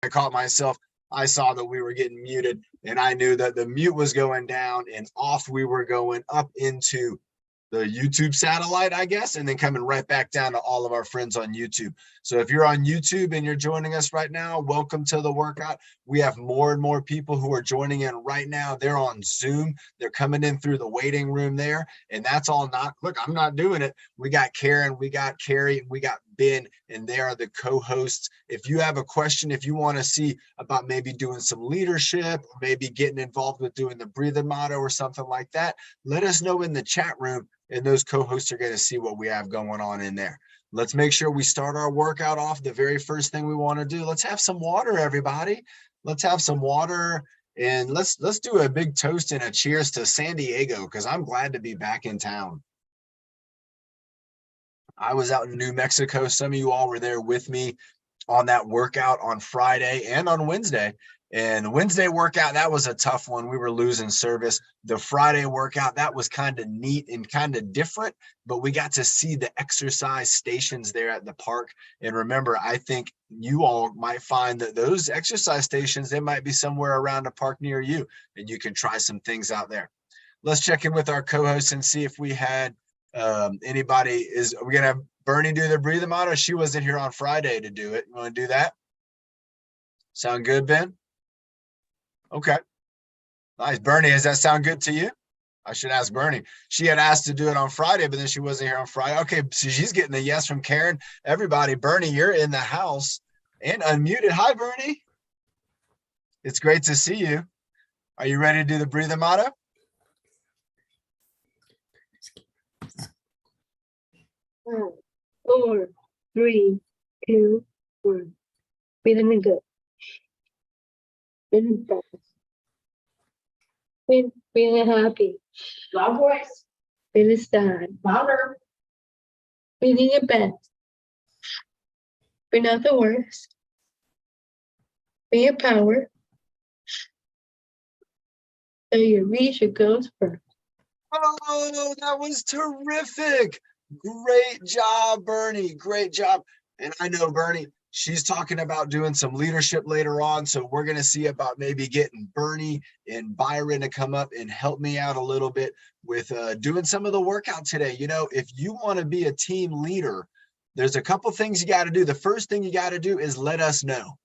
I caught myself. I saw that we were getting muted, and I knew that the mute was going down and off we were going up into the YouTube satellite, I guess, and then coming right back down to all of our friends on YouTube. So if you're on YouTube and you're joining us right now, welcome to the workout. We have more and more people who are joining in right now. They're on Zoom. They're coming in through the waiting room there. And that's all not, look, I'm not doing it. We got Karen, we got Carrie, we got Ben, and they are the co-hosts. If you have a question, if you want to see about maybe doing some leadership, or maybe getting involved with doing the breathing motto or something like that, let us know in the chat room, and those co-hosts are going to see what we have going on in there. Let's make sure we start our workout off. The very first thing we want to do, let's have some water, everybody. Let's have some water, and let's do a big toast and a cheers to San Diego, because I'm glad to be back in town. I was out in New Mexico. Some of you all were there with me on that workout on Friday and on Wednesday. And Wednesday workout, that was a tough one. We were losing service. The Friday workout, that was kind of neat and kind of different, but we got to see the exercise stations there at the park. And remember, I think you all might find that those exercise stations, they might be somewhere around a park near you, and you can try some things out there. Let's check in with our co-hosts and see if we had anybody. Are we going to have Bernie do the breathing motto? She wasn't here on Friday to do it. You want to do that? Sound good, Ben? Okay. Nice. Bernie, does that sound good to you? I should ask Bernie. She had asked to do it on Friday, but then she wasn't here on Friday. Okay, so she's getting a yes from Karen. Everybody, Bernie, you're in the house and unmuted. Hi, Bernie. It's great to see you. Are you ready to do the breathing motto? 5, 4, 3, 2, 1. Feeling good. Feeling fast. Feeling happy. Loud voice. Feeling sad. Louder. Feeling your best. Be not the worst. Be your power. So you reach your goals first. Oh, that was terrific. Great job, Bernie. Great job. And I know Bernie, she's talking about doing some leadership later on. So we're going to see about maybe getting Bernie and Byron to come up and help me out a little bit with doing some of the workout today. You know, if you want to be a team leader, there's a couple things you got to do. The first thing you got to do is let us know.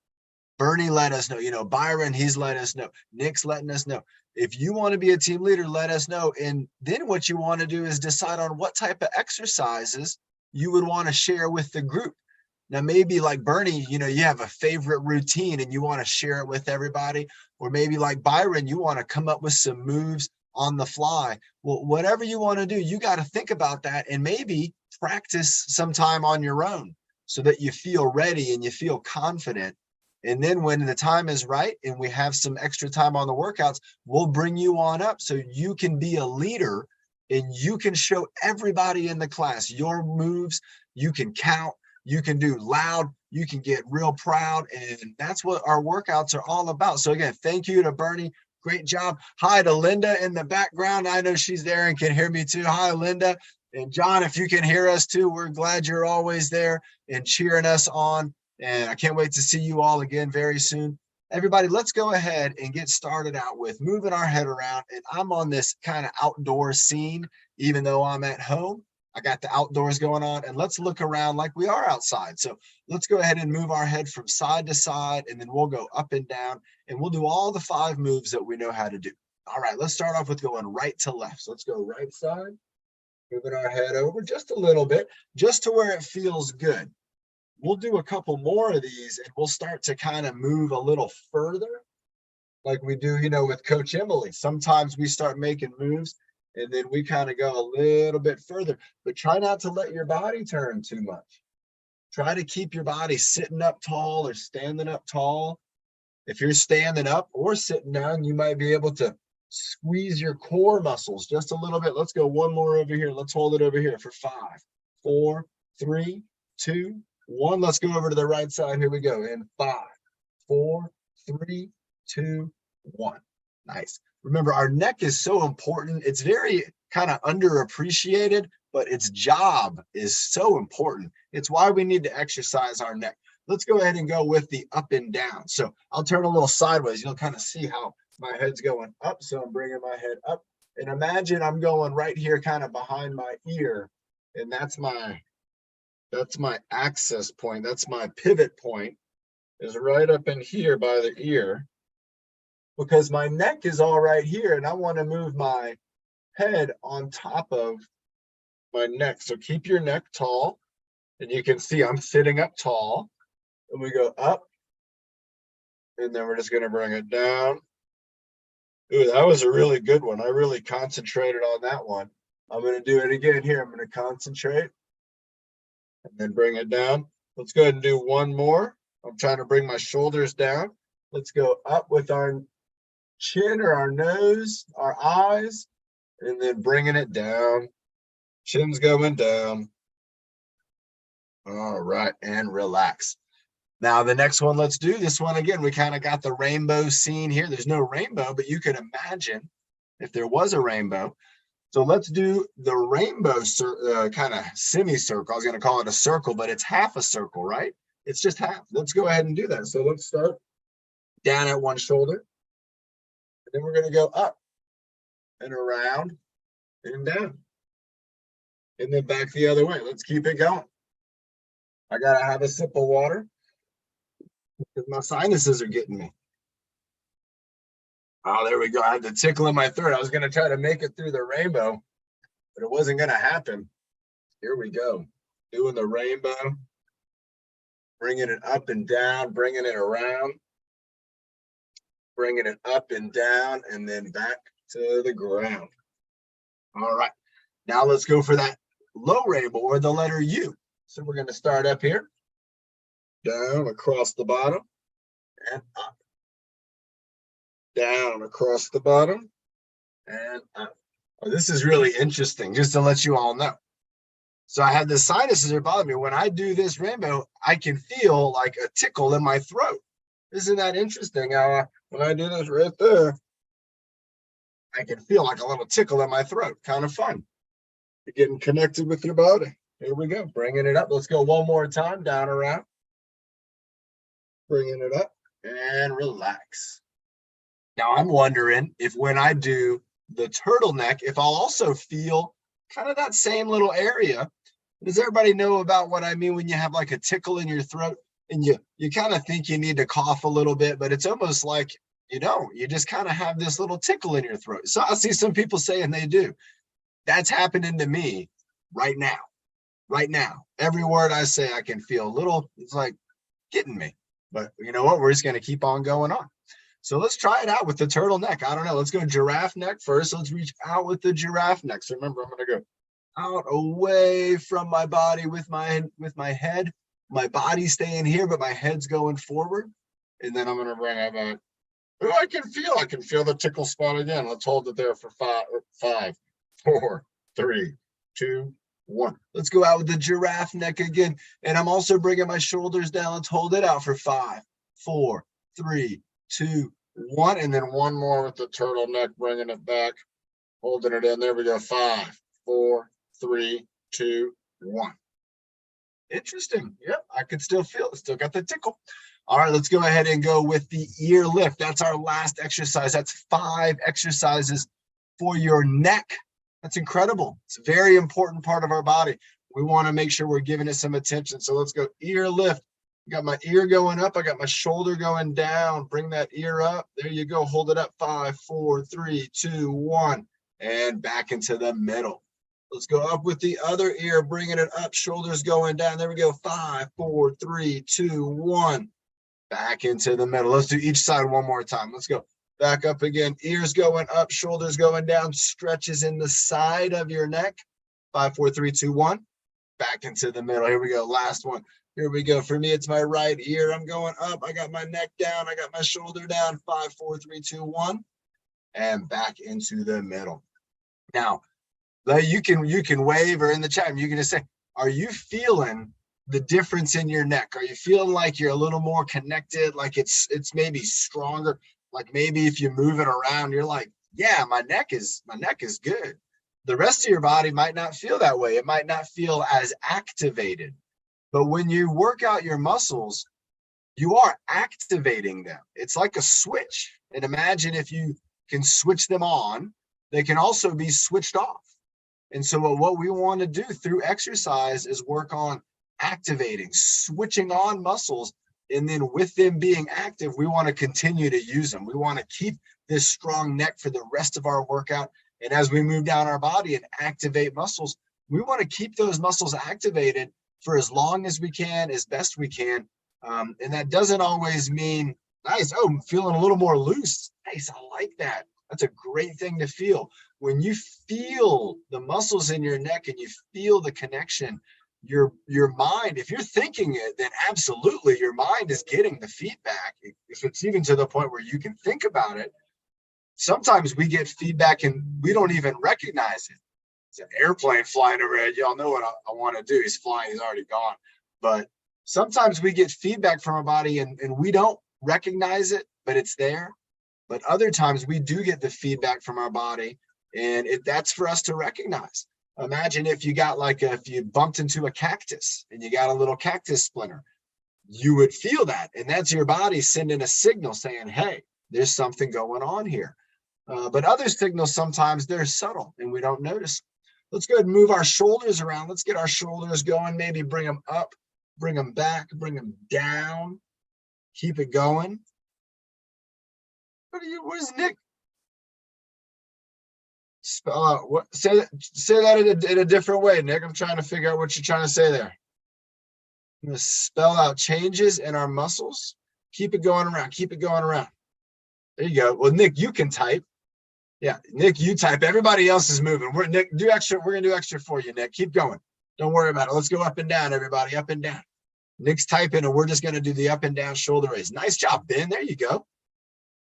Bernie let us know. You know, Byron, he's let us know. Nick's letting us know. If you want to be a team leader, let us know. And then what you want to do is decide on what type of exercises you would want to share with the group. Now, maybe like Bernie, you know, you have a favorite routine and you want to share it with everybody. Or maybe like Byron, you want to come up with some moves on the fly. Well, whatever you want to do, you got to think about that and maybe practice sometime on your own so that you feel ready and you feel confident. And then when the time is right and we have some extra time on the workouts, we'll bring you on up so you can be a leader and you can show everybody in the class your moves. You can count, you can do loud, you can get real proud. And that's what our workouts are all about. So again, thank you to Bernie. Great job. Hi to Linda in the background. I know she's there and can hear me too. Hi, Linda. And John, if you can hear us too, we're glad you're always there and cheering us on. And I can't wait to see you all again very soon. Everybody, let's go ahead and get started out with moving our head around. And I'm on this kind of outdoor scene, even though I'm at home. I got the outdoors going on, and let's look around like we are outside. So let's go ahead and move our head from side to side, and then we'll go up and down, and we'll do all the 5 moves that we know how to do. All right, let's start off with going right to left. So let's go right side, moving our head over just a little bit, just to where it feels good. We'll do a couple more of these and we'll start to kind of move a little further like we do, you know, with Coach Emily. Sometimes we start making moves and then we kind of go a little bit further, but try not to let your body turn too much. Try to keep your body sitting up tall or standing up tall. If you're standing up or sitting down, you might be able to squeeze your core muscles just a little bit. Let's go one more over here. Let's hold it over here for 5, 4, 3, 2, 1. Let's go over to the right side. Here we go. In 5, 4, 3, 2, 1. Nice. Remember, our neck is so important. It's very kind of underappreciated, but its job is so important. It's why we need to exercise our neck. let's go ahead and go with the up and down. So I'll turn a little sideways. You'll kind of see how my head's going up. So I'm bringing my head up. And imagine I'm going right here kind of behind my ear. And that's my access point. That's my pivot point, is right up in here by the ear, because my neck is all right here and I want to move my head on top of my neck. So keep your neck tall, and you can see I'm sitting up tall, and we go up, and then we're just going to bring it down. Ooh, that was a really good one. I really concentrated on that one. I'm going to do it again here. I'm going to concentrate and then bring it down. Let's go ahead and do one more. I'm trying to bring my shoulders down. Let's go up with our chin or our nose, our eyes, and then bringing it down. Chin's going down. All right, and relax. Now the next one, let's do this one again. We kind of got the rainbow scene here. There's no rainbow, but you can imagine if there was a rainbow. So let's do the rainbow kind of semicircle. I was going to call it a circle, but it's half a circle, right? It's just half. Let's go ahead and do that. So let's start down at one shoulder. And then we're going to go up and around and down. And then back the other way. Let's keep it going. I got to have a sip of water because my sinuses are getting me. Oh, there we go. I had the tickle in my throat. I was going to try to make it through the rainbow, but it wasn't going to happen. Here we go. Doing the rainbow, bringing it up and down, bringing it around, bringing it up and down, and then back to the ground. All right. Now let's go for that low rainbow, or the letter U. So we're going to start up here, down across the bottom, and up. Down across the bottom and up. Oh, this is really interesting, just to let you all know. So I have the sinuses that bother me. When I do this rainbow, I can feel like a tickle in my throat. Isn't that interesting? When I do this right there, I can feel like a little tickle in my throat. Kind of fun. You're getting connected with your body. Here we go, bringing it up. Let's go one more time, down around. Bringing it up and relax. Now I'm wondering if when I do the turtleneck, if I'll also feel kind of that same little area. Does everybody know about what I mean when you have like a tickle in your throat and you kind of think you need to cough a little bit, but it's almost like, you just kind of have this little tickle in your throat. So I see some people saying they do. That's happening to me right now. Right now. Every word I say, I can feel a little, it's like getting me. But you know what? We're just going to keep on going on. So let's try it out with the turtleneck. I don't know. Let's go giraffe neck first. Let's reach out with the giraffe neck. So remember, I'm going to go out away from my body with my head. My body staying here, but my head's going forward. And then I'm going to bring it back. Oh, I can feel the tickle spot again. Let's hold it there for 5, 4, 3, 2, 1. Let's go out with the giraffe neck again. And I'm also bringing my shoulders down. Let's hold it out for 5, 4, 3, 2, 1. And then one more with the turtleneck, bringing it back, holding it in. There we go. 5, 4, 3, 2, 1. Interesting. Yep, I can still feel it. Still got the tickle. All right, let's go ahead and go with the ear lift. That's our last exercise. That's 5 exercises for your neck. That's incredible. It's a very important part of our body. We want to make sure we're giving it some attention. So let's go ear lift. I got my ear going up. I got my shoulder going down. Bring that ear up. There you go. Hold it up. 5, 4, 3, 2, 1. And back into the middle. Let's go up with the other ear, bringing it up. Shoulders going down. There we go. 5, 4, 3, 2, 1. Back into the middle. Let's do each side one more time. Let's go. Back up again. Ears going up, shoulders going down, stretches in the side of your neck. 5, 4, 3, 2, 1. Back into the middle. Here we go. Last one. Here we go. For me, it's my right ear. I'm going up. I got my neck down. I got my shoulder down. 5, 4, 3, 2, 1. And back into the middle. Now, you can wave or in the chat. You can just say, are you feeling the difference in your neck? Are you feeling like you're a little more connected? Like it's maybe stronger? Like maybe if you move it around, you're like, yeah, my neck is good. The rest of your body might not feel that way. It might not feel as activated. But when you work out your muscles, you are activating them. It's like a switch. And imagine if you can switch them on, they can also be switched off. And so what we want to do through exercise is work on activating, switching on muscles. And then with them being active, we want to continue to use them. We want to keep this strong neck for the rest of our workout. And as we move down our body and activate muscles, we want to keep those muscles activated for as long as we can, as best we can. And that doesn't always mean, nice, oh, I'm feeling a little more loose. Nice, I like that. That's a great thing to feel. When you feel the muscles in your neck and you feel the connection, your mind, if you're thinking it, then absolutely your mind is getting the feedback. If it's even to the point where you can think about it, sometimes we get feedback and we don't even recognize it. It's an airplane flying overhead. Y'all know what I want to do. He's flying, he's already gone. But sometimes we get feedback from our body and we don't recognize it, but it's there. But other times we do get the feedback from our body, and that's for us to recognize. Imagine if you got if you bumped into a cactus and you got a little cactus splinter, you would feel that. And that's your body sending a signal saying, hey, there's something going on here. But other signals, sometimes they're subtle and we don't notice. Let's go ahead and move our shoulders around. Let's get our shoulders going. Maybe bring them up, bring them back, bring them down. Keep it going. Where's Nick? Spell out what? Say that in a different way, Nick. I'm trying to figure out what you're trying to say there. I'm going to spell out changes in our muscles. Keep it going around. Keep it going around. There you go. Well, Nick, you can type. Yeah, Nick, you type. Everybody else is moving. Nick, do extra. We're gonna do extra for you, Nick. Keep going. Don't worry about it. Let's go up and down, everybody. Up and down. Nick's typing, and we're just gonna do the up and down shoulder raise. Nice job, Ben. There you go.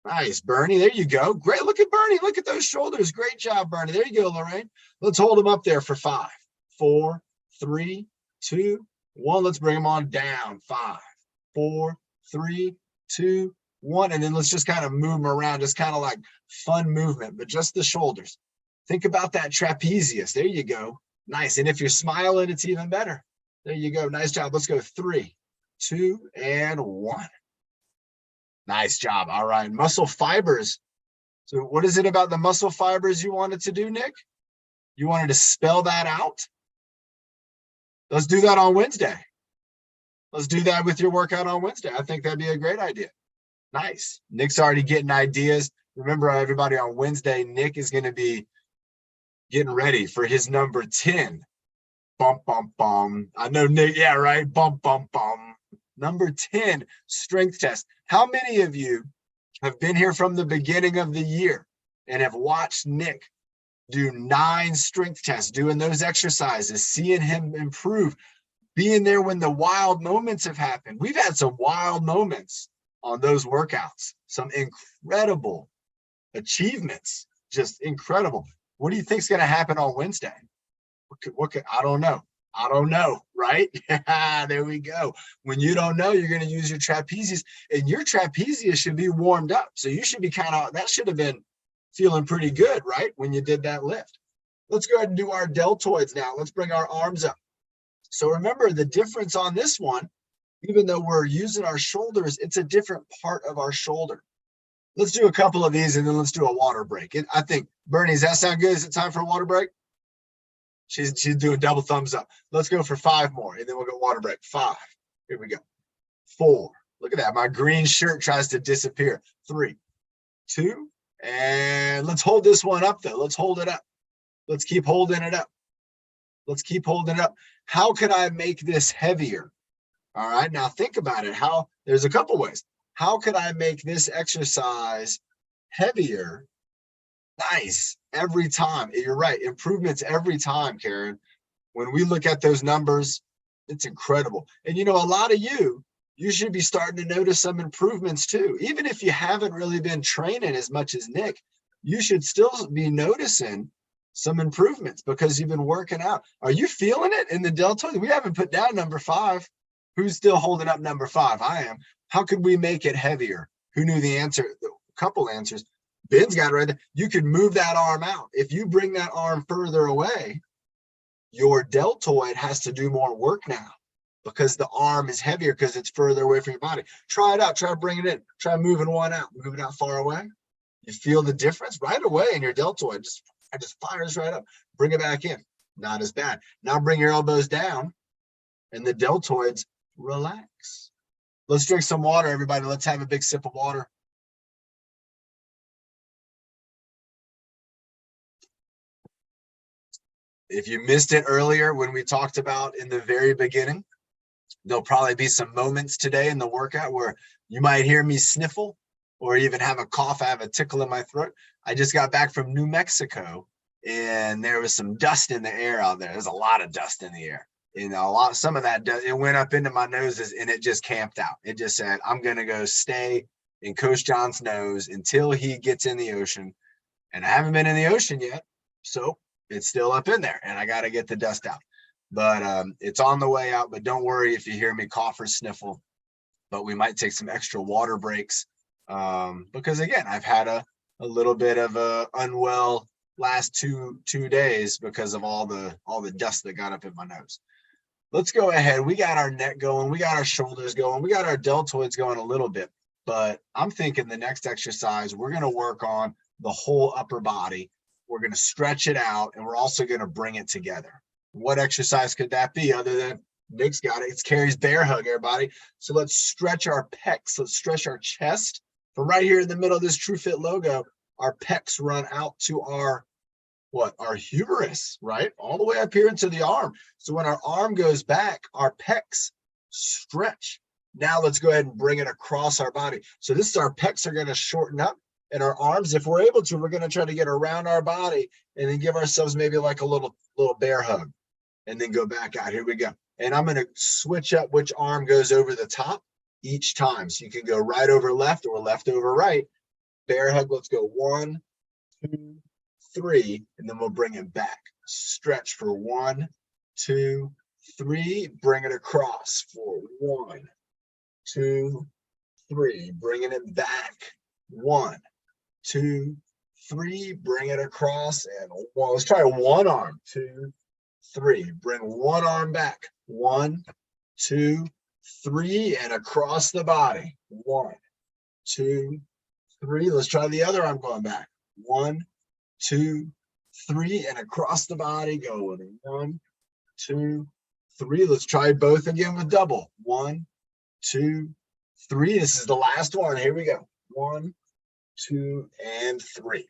Nice, Bernie. There you go. Great. Look at Bernie. Look at those shoulders. Great job, Bernie. There you go, Lorraine. Let's hold them up there for 5, 4, 3, 2, 1. Let's bring them on down. 5, 4, 3, 2, 1. And then let's just kind of move them around, just kind of like fun movement, but just the shoulders. Think about that trapezius. There you go. Nice. And if you're smiling, it's even better. There you go. Nice job. Let's go 3, 2, and 1. Nice job. All right. Muscle fibers. So what is it about the muscle fibers you wanted to do, Nick? You wanted to spell that out? Let's do that on Wednesday. Let's do that with your workout on Wednesday. I think that'd be a great idea. Nice. Nick's already getting ideas. Remember, everybody, on Wednesday, Nick is going to be getting ready for his number 10. Bump, bump, bum. I know, Nick. Yeah, right. Bump, bump, bum. Number 10, strength test. How many of you have been here from the beginning of the year and have watched Nick do 9 strength tests, doing those exercises, seeing him improve, being there when the wild moments have happened? We've had some wild moments on those workouts, some incredible achievements, just incredible. What do you think is going to happen on Wednesday? I don't know. I don't know, right? There we go. When you don't know, you're going to use your trapezius, and your trapezius should be warmed up. So you should be that should have been feeling pretty good, right? When you did that lift. Let's go ahead and do our deltoids now. Let's bring our arms up. So remember the difference on this one, even though we're using our shoulders, it's a different part of our shoulder. Let's do a couple of these and then let's do a water break. I think, Bernie, does that sound good? Is it time for a water break? She's doing double thumbs up. Let's go for 5 more and then we'll go water break. 5. Here we go. 4. Look at that. My green shirt tries to disappear. 3, 2, and let's hold this one up though. Let's hold it up. Let's keep holding it up. Let's keep holding it up. How could I make this heavier? All right, now think about it. There's a couple ways. How could I make this exercise heavier? Nice. Every time. You're right. Improvements every time, Karen. When we look at those numbers, it's incredible. And a lot of you should be starting to notice some improvements too. Even if you haven't really been training as much as Nick, you should still be noticing some improvements because you've been working out. Are you feeling it in the deltoid? We haven't put down number 5. Who's still holding up number 5? I am. How could we make it heavier? Who knew the answer? A couple answers. Ben's got it right there. You could move that arm out. If you bring that arm further away, your deltoid has to do more work now. because the arm is heavier because it's further away from your body. Try it out. Try to bring it in. Try moving one out. Move it out far away. You feel the difference right away in your deltoid. It just fires right up. Bring it back in. Not as bad. Now bring your elbows down and the deltoids relax. Let's drink some water, everybody. Let's have a big sip of water. If you missed it earlier when we talked about in the very beginning, there'll probably be some moments today in the workout where you might hear me sniffle or even have a cough. I have a tickle in my throat. I just got back from New Mexico and there was some dust in the air out there. There's a lot of dust in the air. Some of that, it went up into my noses and it just camped out. It just said, I'm going to go stay in Coach John's nose until he gets in the ocean. And I haven't been in the ocean yet. So it's still up in there and I got to get the dust out. But it's on the way out. But don't worry if you hear me cough or sniffle. But we might take some extra water breaks because, again, I've had a little bit of a unwell last two days because of all the dust that got up in my nose. Let's go ahead. We got our neck going. We got our shoulders going. We got our deltoids going a little bit. But I'm thinking the next exercise, we're going to work on the whole upper body. We're going to stretch it out, and we're also going to bring it together. What exercise could that be other than Nick's got it? It's Carrie's bear hug, everybody. So let's stretch our pecs. Let's stretch our chest. From right here in the middle of this TruFit logo, our pecs run out to our humerus, right? All the way up here into the arm. So when our arm goes back, our pecs stretch. Now let's go ahead and bring it across our body. So this is our pecs are going to shorten up. And our arms, if we're able to, we're going to try to get around our body and then give ourselves maybe like a little bear hug and then go back out. Here we go. And I'm going to switch up which arm goes over the top each time. So you can go right over left or left over right. Bear hug. Let's go 1, 2, 3, and then we'll bring it back. Stretch for 1, 2, 3. Bring it across for 1, 2, 3. Bringing it back. 1, 2, 3. Bring it across and 1. Let's try one arm. 2, 3. Bring one arm back. 1, 2, 3, and across the body. 1, 2, 3. Let's try the other arm going back. 1, 2, 3, and across the body. Going 1, 2, 3. Let's try both again with double. 1, 2, 3. This is the last one. Here we go. 1, 2, and 3.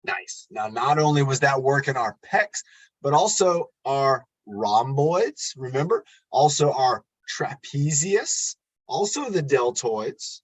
Nice. Now, not only was that working our pecs, but also our rhomboids, remember? Also our trapezius, also the deltoids,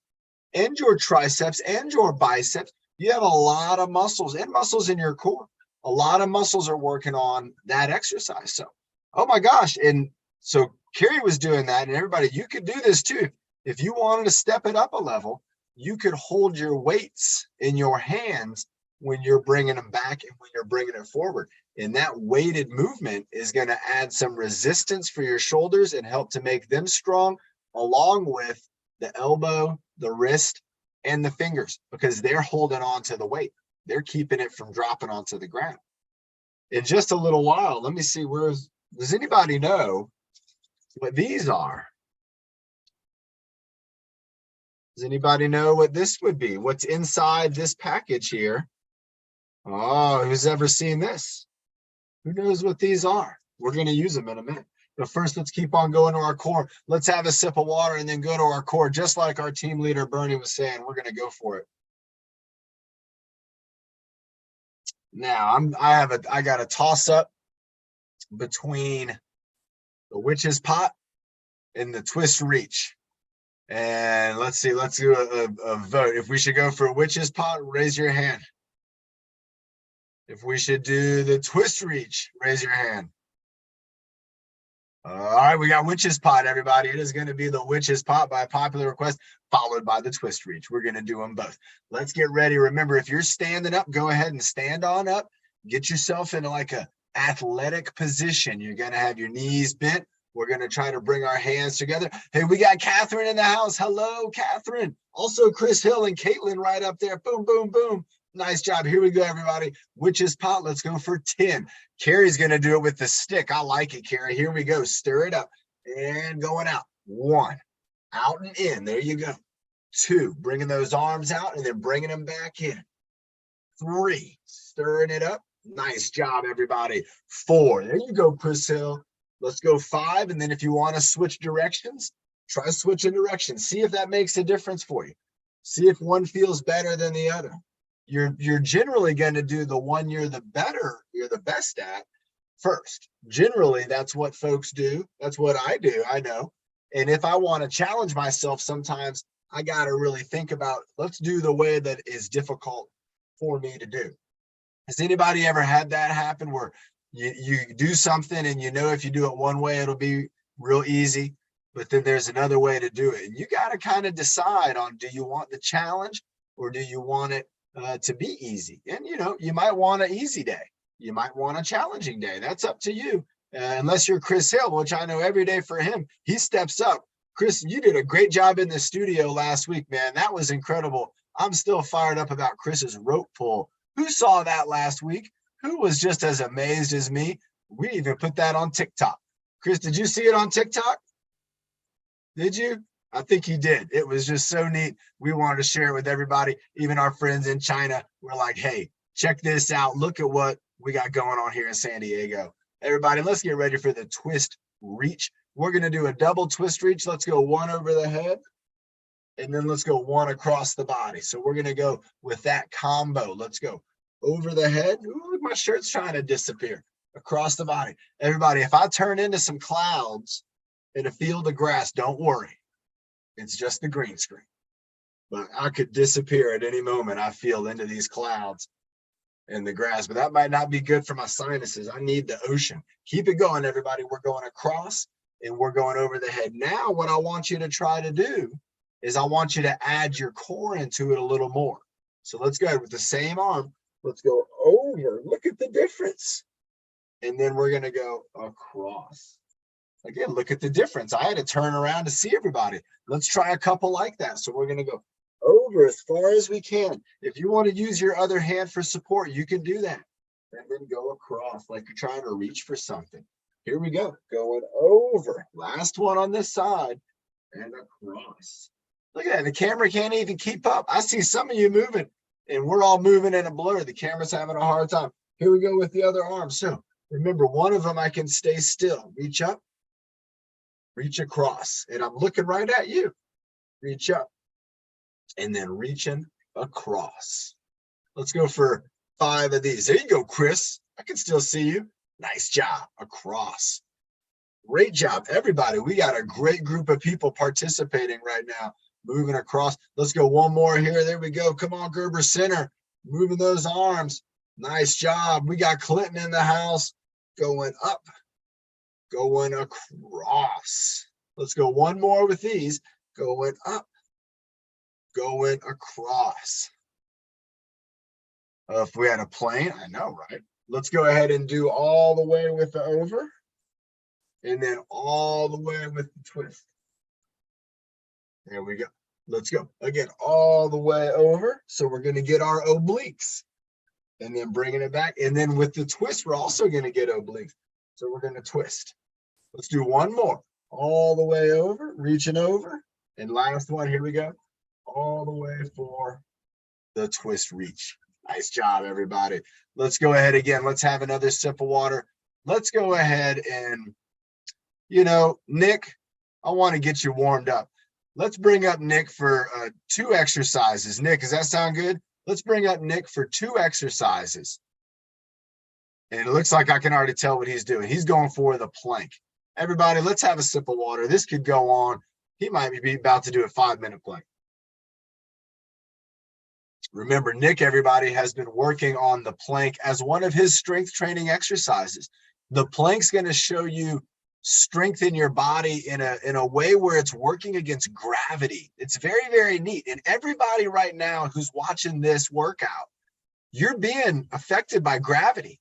and your triceps and your biceps. You have a lot of muscles and muscles in your core. A lot of muscles are working on that exercise. So, oh my gosh. And so Carrie was doing that, and everybody, you could do this too. If you wanted to step it up a level, you could hold your weights in your hands when you're bringing them back and when you're bringing it forward. And that weighted movement is going to add some resistance for your shoulders and help to make them strong, along with the elbow, the wrist, and the fingers, because they're holding on to the weight. They're keeping it from dropping onto the ground. In just a little while, let me see, does anybody know what these are? Does anybody know what this would be? What's inside this package here? Oh, who's ever seen this? Who knows what these are? We're going to use them in a minute. But first, let's keep on going to our core. Let's have a sip of water and then go to our core. Just like our team leader, Bernie, was saying, we're going to go for it. Now, I got a toss up between the witch's pot and the twist reach. And let's see, let's do a vote. If we should go for a witch's pot, raise your hand. If we should do the twist reach, raise your hand. All right, we got witch's pot, everybody. It is going to be the witch's pot by popular request, followed by the twist reach. We're going to do them both. Let's get ready. Remember, if you're standing up, go ahead and stand on up. Get yourself into like a athletic position. You're going to have your knees bent. We're going to try to bring our hands together. Hey, we got Catherine in the house. Hello, Catherine. Also, Chris Hill and Caitlin right up there. Boom, boom, boom. Nice job. Here we go, everybody. Witch's pot. Let's go for 10. Carrie's going to do it with the stick. I like it, Carrie. Here we go. Stir it up. and going out. 1, out and in. There you go. 2, bringing those arms out and then bringing them back in. 3, stirring it up. Nice job, everybody. 4, there you go, Chris Hill. Let's go 5, and then if you want to switch directions, try switching directions. See if that makes a difference for you. See if one feels better than the other. You're generally going to do the one you're the best at first. Generally, that's what folks do. That's what I do, I know. And if I want to challenge myself, sometimes I got to really think about, let's do the way that is difficult for me to do. Has anybody ever had that happen where you do something and you know if you do it one way, it'll be real easy, but then there's another way to do it. And you got to kind of decide on, do you want the challenge or do you want it to be easy? And, you might want an easy day. You might want a challenging day. That's up to you. Unless you're Chris Hill, which I know every day for him, he steps up. Chris, you did a great job in the studio last week, man. That was incredible. I'm still fired up about Chris's rope pull. Who saw that last week? Who was just as amazed as me? We even put that on TikTok. Chris, did you see it on TikTok? Did you? I think you did. It was just so neat. We wanted to share it with everybody. Even our friends in China were like, hey, check this out. Look at what we got going on here in San Diego. Everybody, let's get ready for the twist reach. We're going to do a double twist reach. Let's go 1 over the head, and then let's go 1 across the body. So we're going to go with that combo. Let's go over the head. Ooh, my shirt's trying to disappear. Across the body. Everybody, if I turn into some clouds in a field of grass, don't worry. It's just the green screen. But I could disappear at any moment, I feel, into these clouds and the grass. But that might not be good for my sinuses. I need the ocean. Keep it going, everybody. We're going across and we're going over the head. Now, what I want you to try to do is I want you to add your core into it a little more. So let's go with the same arm. Let's go over. Look at the difference. And then we're going to go across. Again, look at the difference. I had to turn around to see everybody. Let's try a couple like that. So we're going to go over as far as we can. If you want to use your other hand for support, you can do that. And then go across like you're trying to reach for something. Here we go. Going over. Last one on this side and across. Look at that. The camera can't even keep up. I see some of you moving and we're all moving in a blur. The camera's having a hard time. Here we go with the other arm. So remember, one of them I can stay still. Reach up. Reach across, and I'm looking right at you. Reach up, and then reaching across. Let's go for 5 of these. There you go, Chris. I can still see you. Nice job. Across. Great job, everybody. We got a great group of people participating right now, moving across. Let's go one more here. There we go. Come on, Gerber Center. Moving those arms. Nice job. We got Clinton in the house. Going up. Going across. Let's go one more with these. Going up. Going across. If we had a plane, I know, right? Let's go ahead and do all the way with the over. And then all the way with the twist. There we go. Let's go. Again, all the way over. So we're going to get our obliques. And then bringing it back. And then with the twist, we're also going to get obliques. So we're going to twist. Let's do one more. All the way over, reaching over. And last one, here we go. All the way for the twist reach. Nice job, everybody. Let's go ahead again. Let's have another sip of water. Let's go ahead and, Nick, I want to get you warmed up. Let's bring up Nick for 2 exercises. Nick, does that sound good? Let's bring up Nick for 2 exercises. And it looks like I can already tell what he's doing. He's going for the plank. Everybody, let's have a sip of water. This could go on. He might be about to do a 5-minute plank. Remember, Nick, everybody, has been working on the plank as one of his strength training exercises. The plank's going to show you strength in your body in a way where it's working against gravity. It's very, very neat. And everybody right now who's watching this workout, you're being affected by gravity.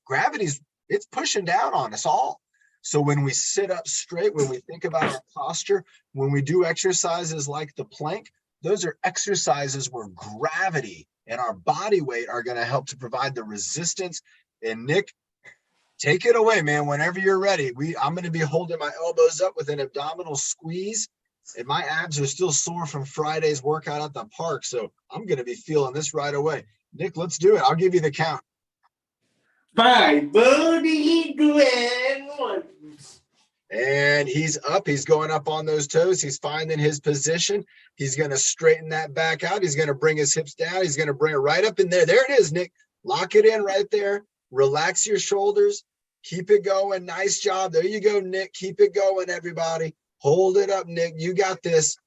It's pushing down on us all. So when we sit up straight, when we think about our posture, when we do exercises like the plank, those are exercises where gravity and our body weight are going to help to provide the resistance. And Nick, Take it away, man. Whenever you're ready. I'm going to be holding my elbows up with an abdominal squeeze, and my abs are still sore from Friday's workout at the park. So I'm going to be feeling this right away. Nick, let's do it. I'll give you the count. 5, body, 1. And he's up. He's going up on those toes. He's finding his position. He's going to straighten that back out. He's going to bring his hips down. He's going to bring it right up in there. There it is, Nick. Lock it in right there. Relax your shoulders. Keep it going. Nice job. There you go, Nick. Keep it going, everybody. Hold it up, Nick. You got this.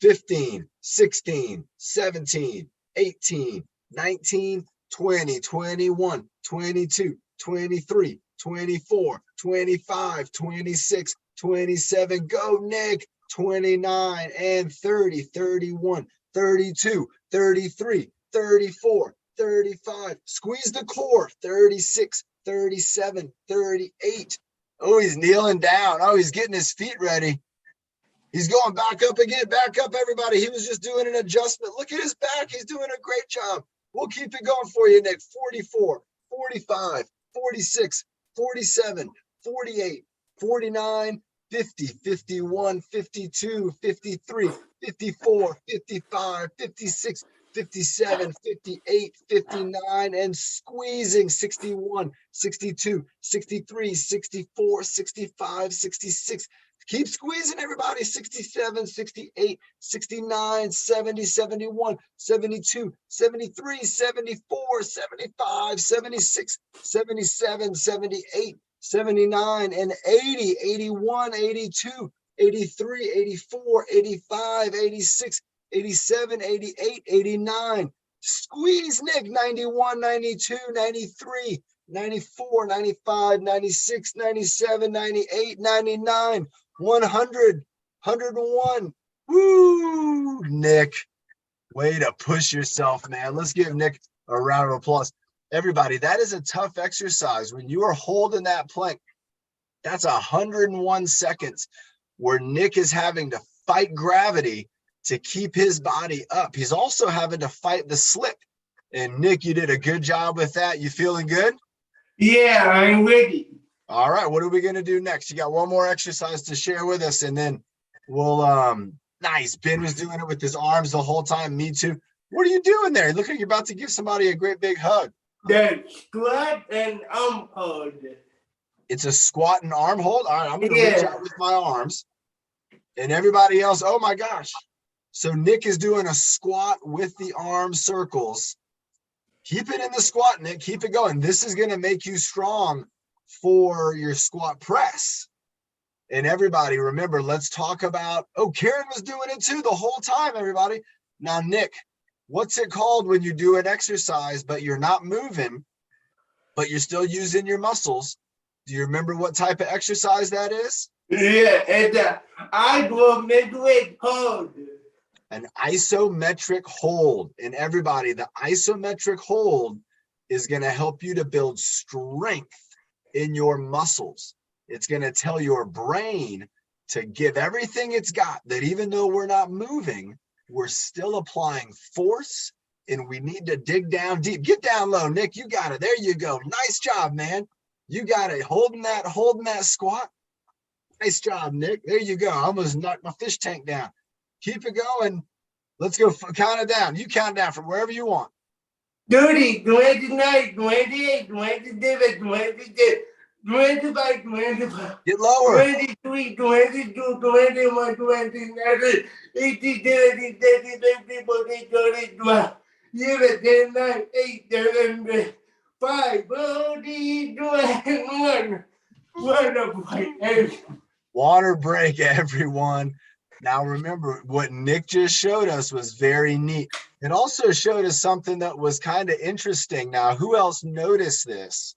15, 16, 17, 18, 19, 20, 21, 22, 23, 24, 25, 26, 27. Go, Nick. 29 and 30, 31, 32, 33, 34, 35. Squeeze the core. 36, 37, 38. Oh, he's kneeling down. Oh, he's getting his feet ready. He's going back up again. Back up, everybody. He was just doing an adjustment. Look at his back. He's doing a great job. We'll keep it going for you, Nick. 44, 45, 46, 47, 48, 49, 50, 51, 52, 53, 54, 55, 56, 57, 58, 59, and squeezing 61, 62, 63, 64, 65, 66. Keep squeezing, everybody. 67, 68, 69, 70, 71, 72, 73, 74, 75, 76, 77, 78, 79, and 80, 81, 82, 83, 84, 85, 86, 87, 88, 89. Squeeze, Nick. 91, 92, 93, 94, 95, 96, 97, 98, 99. 100, 101. Woo, Nick. Way to push yourself, man. Let's give Nick a round of applause. Everybody, that is a tough exercise. When you are holding that plank, that's 101 seconds where Nick is having to fight gravity to keep his body up. He's also having to fight the slip. And Nick, you did a good job with that. You feeling good? Yeah, I'm ready. All right, what are we going to do next? You got one more exercise to share with us, and then we'll, nice. Ben was doing it with his arms the whole time. Me too. What are you doing there? Look like you're about to give somebody a great big hug. The squat and arm hold. It's a squat and arm hold. All right, I'm going to reach out with my arms. And everybody else, oh my gosh. So Nick is doing a squat with the arm circles. Keep it in the squat, Nick. Keep it going. This is going to make you strong for your squat press. And everybody, remember, let's talk about, oh, Karen was doing it too the whole time, everybody. Now, Nick, what's it called when you do an exercise, but you're not moving, but you're still using your muscles? Do you remember what type of exercise that is? Yeah, it's an isometric hold. An isometric hold. And everybody, the isometric hold is going to help you to build strength in your muscles. It's going to tell your brain to give everything it's got, that even though we're not moving, we're still applying force, and we need to dig down deep. Get down low, Nick. You got it. There you go. Nice job, man. You got it. Holding that squat. Nice job, Nick. There you go. I almost knocked my fish tank down. Keep it going. Let's go count it down. You count down from wherever you want. 30, 29, 28, 27, 26, 25, 25. Get lower. 23, 22, 21, 29, 18, 20, 30, 40, 41, 10, 9, 8, 7, 5, 4, 3, 2, 1. Water break, everyone. Now remember, what Nick just showed us was very neat. It also showed us something that was kind of interesting. Now, who else noticed this?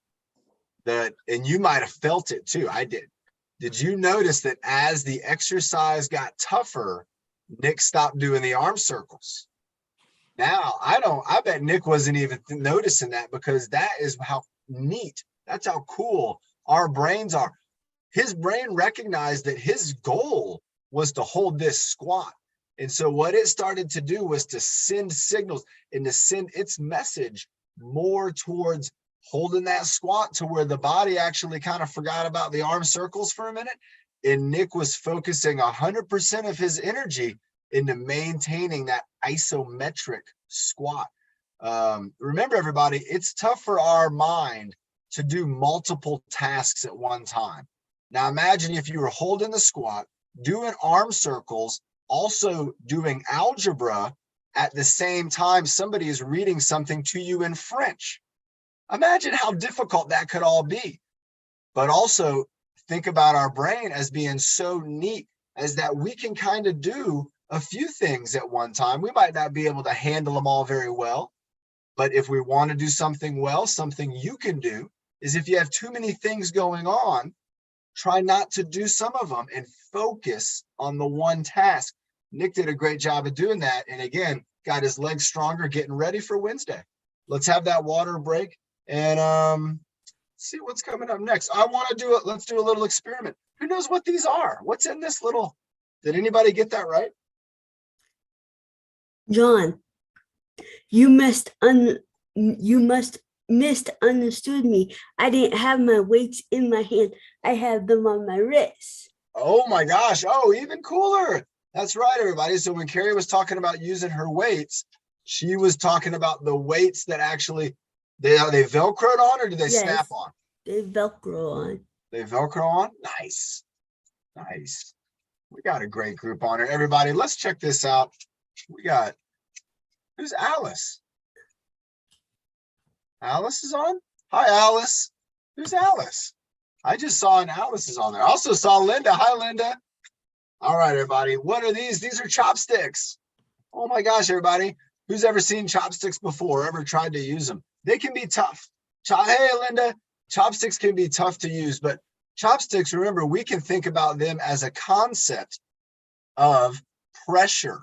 And you might have felt it too. I did. Did you notice that as the exercise got tougher, Nick stopped doing the arm circles? Now, I bet Nick wasn't even noticing that, because that is how neat, that's how cool our brains are. His brain recognized that his goal was to hold this squat. And so what it started to do was to send signals and to send its message more towards holding that squat to where the body actually kind of forgot about the arm circles for a minute. And Nick was focusing 100% of his energy into maintaining that isometric squat. Remember, everybody, it's tough for our mind to do multiple tasks at one time. Now, imagine if you were holding the squat, doing arm circles, also doing algebra at the same time somebody is reading something to you in French. Imagine how difficult that could all be. But also think about our brain as being so neat as that we can kind of do a few things at one time. We might not be able to handle them all very well, but if we want to do something well, something you can do is if you have too many things going on, try not to do some of them and focus on the one task. Nick did a great job of doing that. And again, got his legs stronger, getting ready for Wednesday. Let's have that water break and see what's coming up next. I want to do it. Let's do a little experiment. Who knows what these are? What's in this little, did anybody get that right? John, you misunderstood me. I didn't have my weights in my hand. I have them on my wrist. Oh my gosh. Oh, even cooler. That's right, everybody. So when Carrie was talking about using her weights, she was talking about the weights that actually, they Velcroed on or do they snap on? They Velcro on. They Velcro on? Nice. Nice. We got a great group on here. Everybody, let's check this out. We got, who's Alice? Alice is on? Hi, Alice. Who's Alice? I just saw an Alice is on there. I also saw Linda. Hi, Linda. All right, everybody. What are these? These are chopsticks. Oh my gosh, everybody. Who's ever seen chopsticks before, ever tried to use them? They can be tough. Hey, Linda. Chopsticks can be tough to use, but chopsticks, remember, we can think about them as a concept of pressure,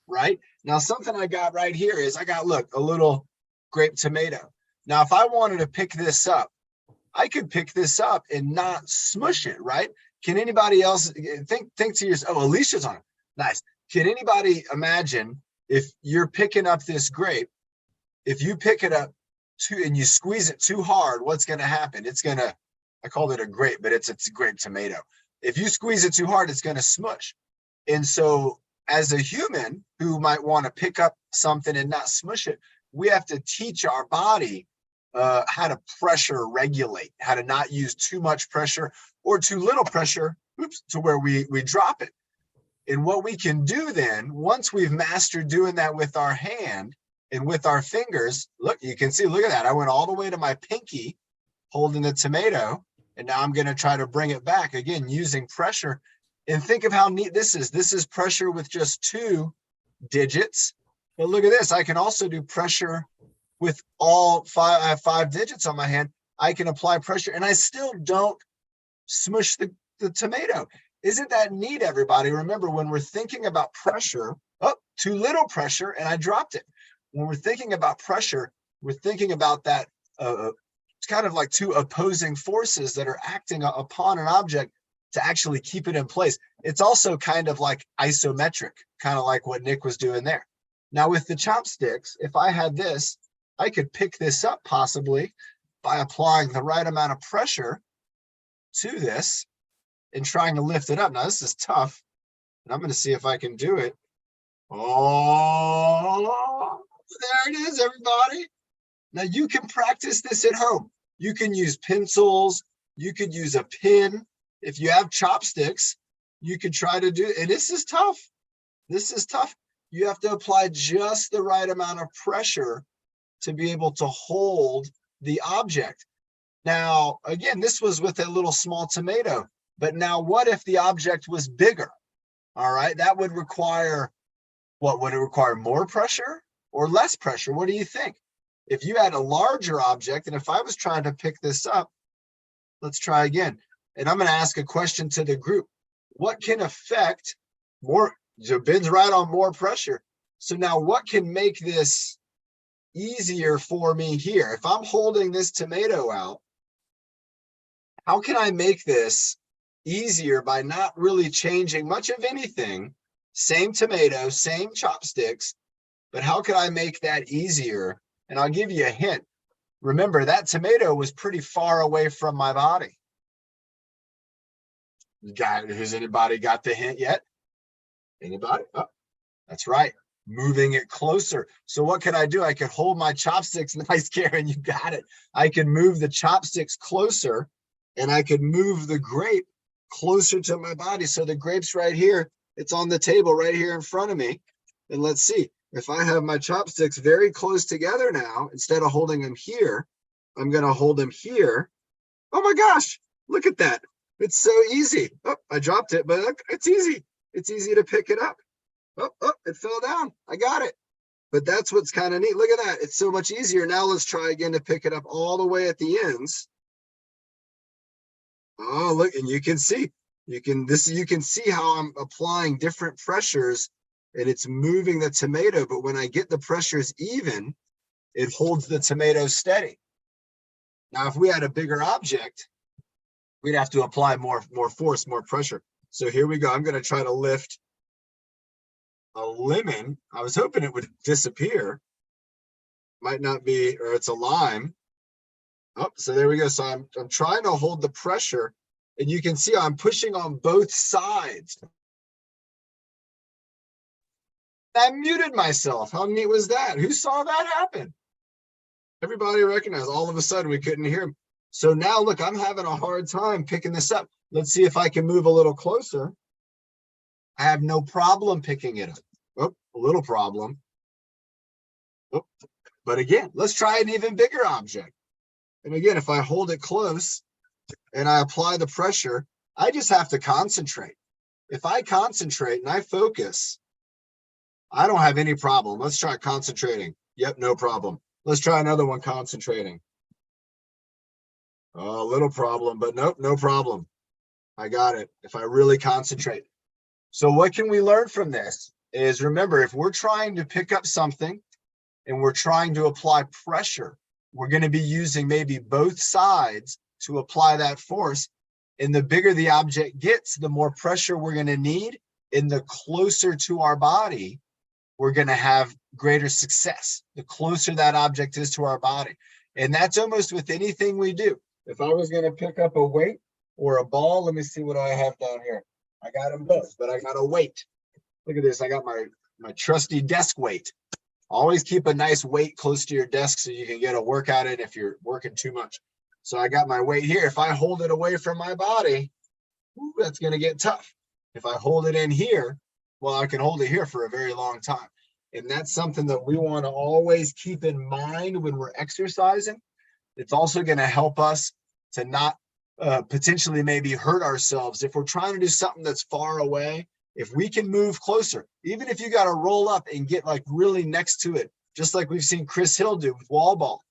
right? Now, something I got right here is I got, look, a little grape tomato. Now, if I wanted to pick this up, I could pick this up and not smush it, right? Can anybody else think to yourself, oh, Alicia's on it. Nice. Can anybody imagine if you're picking up this grape, if you pick it up and you squeeze it too hard, what's going to happen? It's going to, I called it a grape, but it's a grape tomato. If you squeeze it too hard, it's going to smush. And so as a human who might want to pick up something and not smush it, we have to teach our body how to pressure regulate, how to not use too much pressure or too little pressure, to where we drop it. And what we can do then, once we've mastered doing that with our hand and with our fingers, look, you can see, look at that. I went all the way to my pinky holding the tomato, and now I'm going to try to bring it back again using pressure. And think of how neat this is. This is pressure with just 2 digits. But look at this. I can also do pressure with all 5. I have 5 digits on my hand. I can apply pressure and I still don't smush the tomato. Isn't that neat, everybody? Remember, when we're thinking about pressure, oh, too little pressure and I dropped it. When we're thinking about pressure, we're thinking about that. It's kind of like 2 opposing forces that are acting upon an object to actually keep it in place. It's also kind of like isometric, kind of like what Nick was doing there. Now with the chopsticks, if I had this, I could pick this up possibly by applying the right amount of pressure to this and trying to lift it up. Now this is tough, and I'm going to see if I can do it. Oh, there it is, everybody. Now you can practice this at home. You can use pencils. You could use a pin. If you have chopsticks, you could try to do it. And this is tough. This is tough. You have to apply just the right amount of pressure to be able to hold the object. Now, again, this was with a little small tomato, but now what if the object was bigger? All right, that would require, what would it require, more pressure or less pressure? What do you think? If you had a larger object, and if I was trying to pick this up, let's try again. And I'm going to ask a question to the group. What can affect more? So Ben's right on more pressure. So now what can make this easier for me here? If I'm holding this tomato out, how can I make this easier by not really changing much of anything? Same tomato, same chopsticks, but how can I make that easier? And I'll give you a hint. remember that tomato was pretty far away from my body. Has anybody got the hint yet? Anybody? Oh, that's right. Moving it closer. So what could I do? I could hold my chopsticks. Nice, Karen, you got it. I could move the chopsticks closer, and I could move the grape closer to my body. So the grape's right here. It's on the table right here in front of me. And let's see. If I have my chopsticks very close together now, instead of holding them here, I'm going to hold them here. Oh my gosh, look at that. It's so easy. Oh, I dropped it, but look, it's easy. It's easy to pick it up. Oh, it fell down. I got it. But that's what's kind of neat. Look at that. It's so much easier. Now let's try again to pick it up all the way at the ends. Oh, look, and you can see. You can see how I'm applying different pressures, and it's moving the tomato. But when I get the pressures even, it holds the tomato steady. Now, if we had a bigger object, we'd have to apply more force, more pressure. So here we go. I'm going to try to lift a lemon. I was hoping it would disappear. Might not be, or it's a lime. Oh, so there we go. So I'm trying to hold the pressure, and you can see I'm pushing on both sides. I muted myself. How neat was that? Who saw that happen? Everybody recognized. All of a sudden we couldn't hear him. So now look, I'm having a hard time picking this up. Let's see if I can move a little closer. I have no problem picking it up. Oh, a little problem. Oh, but again, let's try an even bigger object. And again, if I hold it close and I apply the pressure, I just have to concentrate. If I concentrate and I focus, I don't have any problem. Let's try concentrating. Yep, no problem. Let's try another one, concentrating. Oh, a little problem, but nope, no problem. I got it if I really concentrate. So what can we learn from this is, remember, if we're trying to pick up something and we're trying to apply pressure, we're going to be using maybe both sides to apply that force. And the bigger the object gets, the more pressure we're going to need. And the closer to our body, we're going to have greater success. The closer that object is to our body. And that's almost with anything we do. If I was going to pick up a weight or a ball, let me see what I have down here. I got them both, but I got a weight. Look at this. I got my trusty desk weight. Always keep a nice weight close to your desk so you can get a workout in if you're working too much. So I got my weight here. If I hold it away from my body, that's going to get tough. If I hold it in here, well, I can hold it here for a very long time. And that's something that we want to always keep in mind when we're exercising. It's also going to help us to not potentially maybe hurt ourselves. If we're trying to do something that's far away, if we can move closer, even if you got to roll up and get like really next to it, just like we've seen Chris Hill do with wall ball.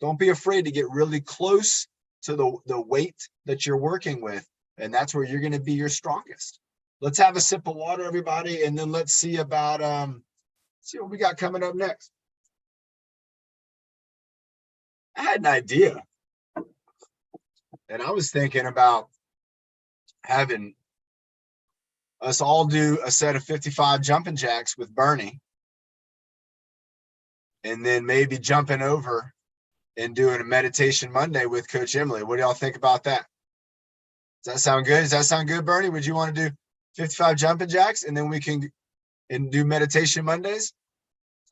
Don't be afraid to get really close to the weight that you're working with. And that's where you're going to be your strongest. Let's have a sip of water, everybody. And then let's see about, see what we got coming up next. I had an idea. And I was thinking about having us all do a set of 55 jumping jacks with Bernie. And then maybe jumping over and doing a meditation Monday with Coach Emily. What do y'all think about that? Does that sound good? Does that sound good, Bernie? Would you want to do 55 jumping jacks and then we can do meditation Mondays?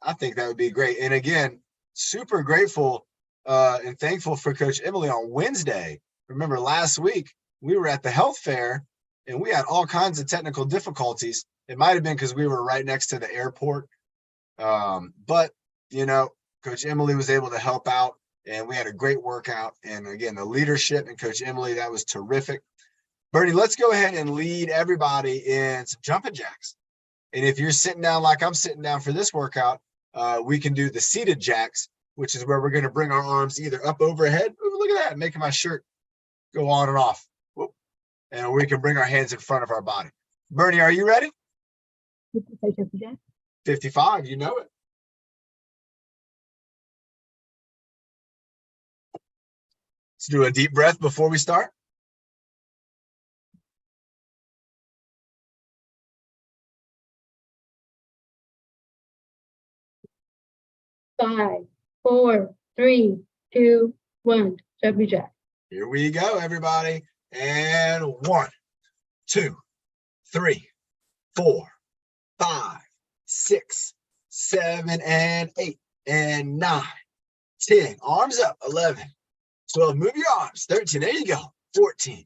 I think that would be great. And again, super grateful and thankful for Coach Emily on Wednesday. Remember last week we were at the health fair and we had all kinds of technical difficulties. It might have been because we were right next to the airport. But, you know, Coach Emily was able to help out and we had a great workout. And again, the leadership and Coach Emily, that was terrific. Bernie, let's go ahead and lead everybody in some jumping jacks. And if you're sitting down like I'm sitting down for this workout, we can do the seated jacks, which is where we're going to bring our arms either up overhead. Ooh, look at that, making my shirt go on and off. Whoop. And we can bring our hands in front of our body. Bernie, are you ready? 55, you know it. Let's do a deep breath before we start. 5, 4, 3, 2, 1. Jumpy jack. Here we go, everybody. And 1, 2, 3, 4, 5, 6, 7, and 8, and 9, 10. Arms up. 11, 12. Move your arms. 13. There you go. 14,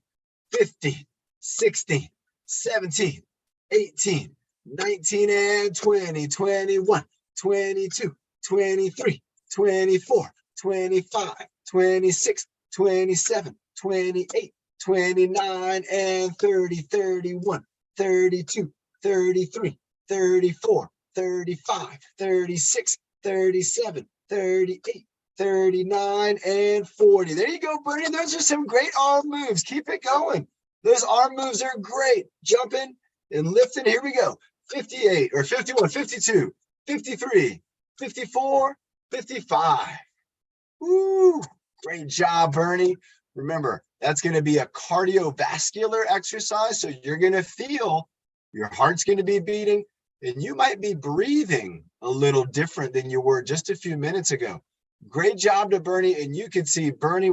15, 16, 17, 18, 19, and 20, 21, 22, 23, 24, 25, 26, 27, 28, 29, and 30, 31, 32, 33, 34, 35, 36, 37, 38, 39, and 40. There you go, Bernie. Those are some great arm moves. Keep it going. Those arm moves are great. Jumping and lifting. Here we go. 58 or 51, 52, 53, 54, 55. Woo! Great job, Bernie. Remember, that's going to be a cardiovascular exercise. So you're going to feel your heart's going to be beating, and you might be breathing a little different than you were just a few minutes ago. Great job to Bernie. And you could see Bernie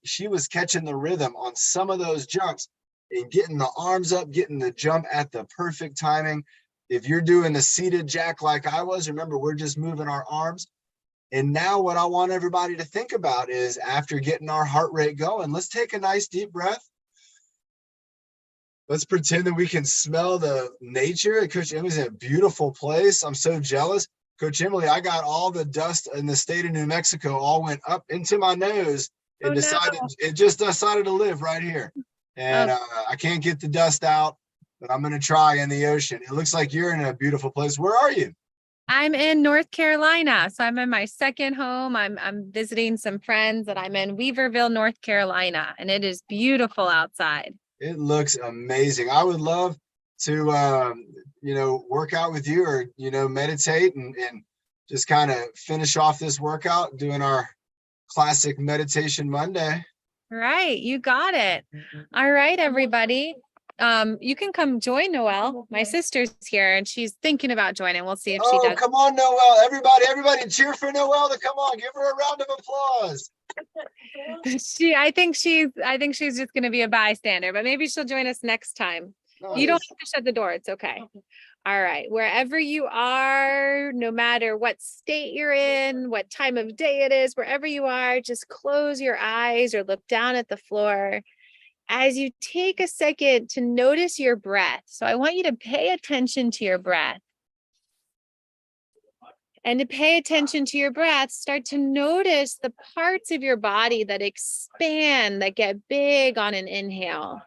she was catching the rhythm on some of those jumps and getting the arms up, getting the jump at the perfect timing. If you're doing the seated jack like I was, remember, we're just moving our arms. And now what I want everybody to think about is, after getting our heart rate going, let's take a nice deep breath. Let's pretend that we can smell the nature. Coach Emily's in a beautiful place. I'm so jealous. Coach Emily, I got all the dust in the state of New Mexico all went up into my nose and it just decided to live right here. And I can't get the dust out, but I'm going to try in the ocean. It looks like you're in a beautiful place. Where are you? I'm in North Carolina. So I'm in my second home. I'm visiting some friends, and I'm in Weaverville, North Carolina, and it is beautiful outside. It looks amazing. I would love to, work out with you, or, meditate and just kind of finish off this workout doing our classic meditation Monday. Right. You got it. All right, everybody. You can come join Noelle. My sister's here and she's thinking about joining. We'll see if she does. Come on, Noelle. Everybody cheer for Noelle to come on. Give her a round of applause. I think she's just going to be a bystander, but maybe she'll join us next time. Nice. You don't have to shut the door. It's okay. All right. Wherever you are, no matter what state you're in, what time of day it is, wherever you are, just close your eyes or look down at the floor as you take a second to notice your breath. So I want you to pay attention to your breath. And to pay attention to your breath, start to notice the parts of your body that expand, that get big on an inhale.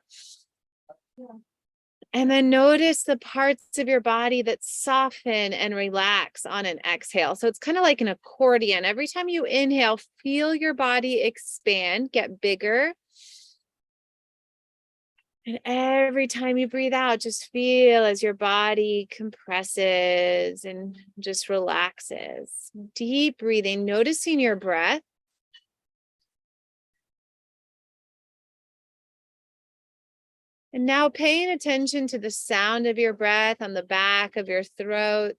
And then notice the parts of your body that soften and relax on an exhale. So it's kind of like an accordion. Every time you inhale, feel your body expand, get bigger. And every time you breathe out, just feel as your body compresses and just relaxes. Deep breathing, noticing your breath. And now paying attention to the sound of your breath on the back of your throat.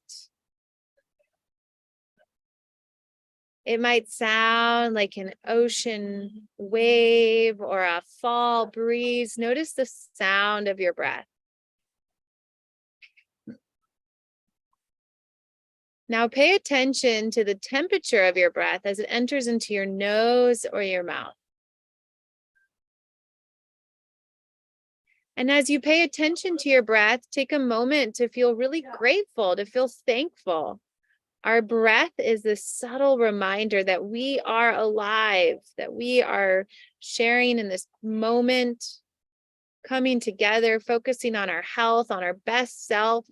It might sound like an ocean wave or a fall breeze. Notice the sound of your breath. Now pay attention to the temperature of your breath as it enters into your nose or your mouth. And as you pay attention to your breath, take a moment to feel really grateful, to feel thankful. Our breath is this subtle reminder that we are alive, that we are sharing in this moment, coming together, focusing on our health, on our best self,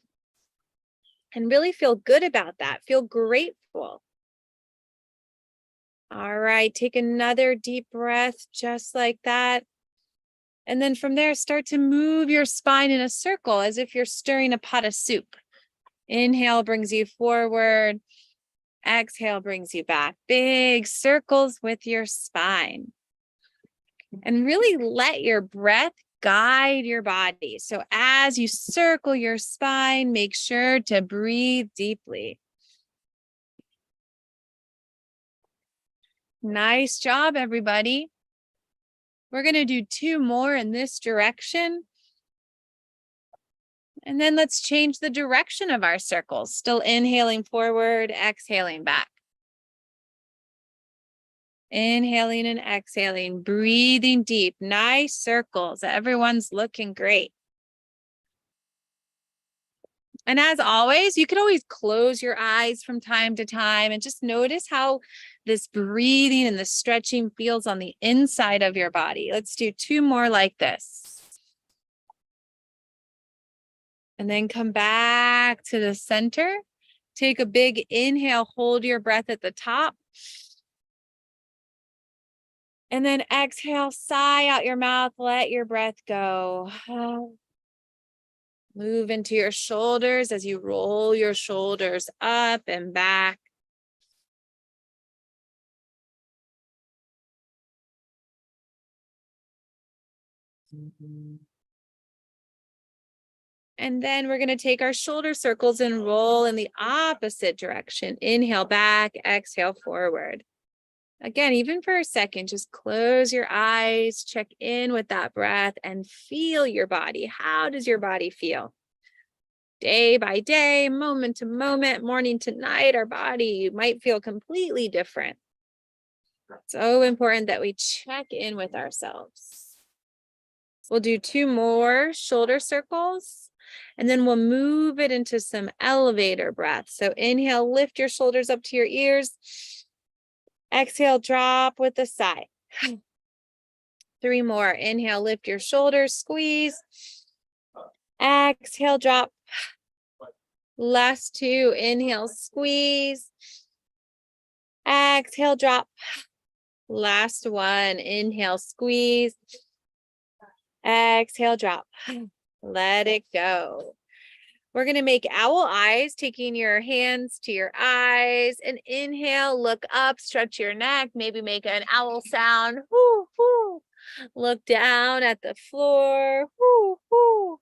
and really feel good about that. Feel grateful. All right, take another deep breath just like that. And then from there, start to move your spine in a circle as if you're stirring a pot of soup. Inhale brings you forward. Exhale brings you back. Big circles with your spine. And really let your breath guide your body. So as you circle your spine, make sure to breathe deeply. Nice job, everybody. We're going to do 2 more in this direction. And then let's change the direction of our circles. Still inhaling forward, exhaling back. Inhaling and exhaling, breathing deep. Nice circles. Everyone's looking great. And as always, you can always close your eyes from time to time and just notice how this breathing and the stretching feels on the inside of your body. Let's do 2 more like this. And then come back to the center. Take a big inhale, hold your breath at the top. And then exhale, sigh out your mouth, let your breath go. Move into your shoulders as you roll your shoulders up and back. And then we're going to take our shoulder circles and roll in the opposite direction. Inhale back, exhale forward. Again, even for a second, just close your eyes, check in with that breath and feel your body. How does your body feel? Day by day, moment to moment, morning to night, our body might feel completely different. So important that we check in with ourselves. We'll do 2 more shoulder circles, and then we'll move it into some elevator breath. So inhale, lift your shoulders up to your ears. Exhale, drop with a sigh. 3 more. Inhale, lift your shoulders, squeeze. Exhale, drop. Last 2. Inhale, squeeze. Exhale, drop. Last 1. Inhale, squeeze. Exhale, drop. Let it go. We're going to make owl eyes, taking your hands to your eyes. And inhale, look up, stretch your neck, maybe make an owl sound. Whoo, whoo. Look down at the floor. Whoo, whoo.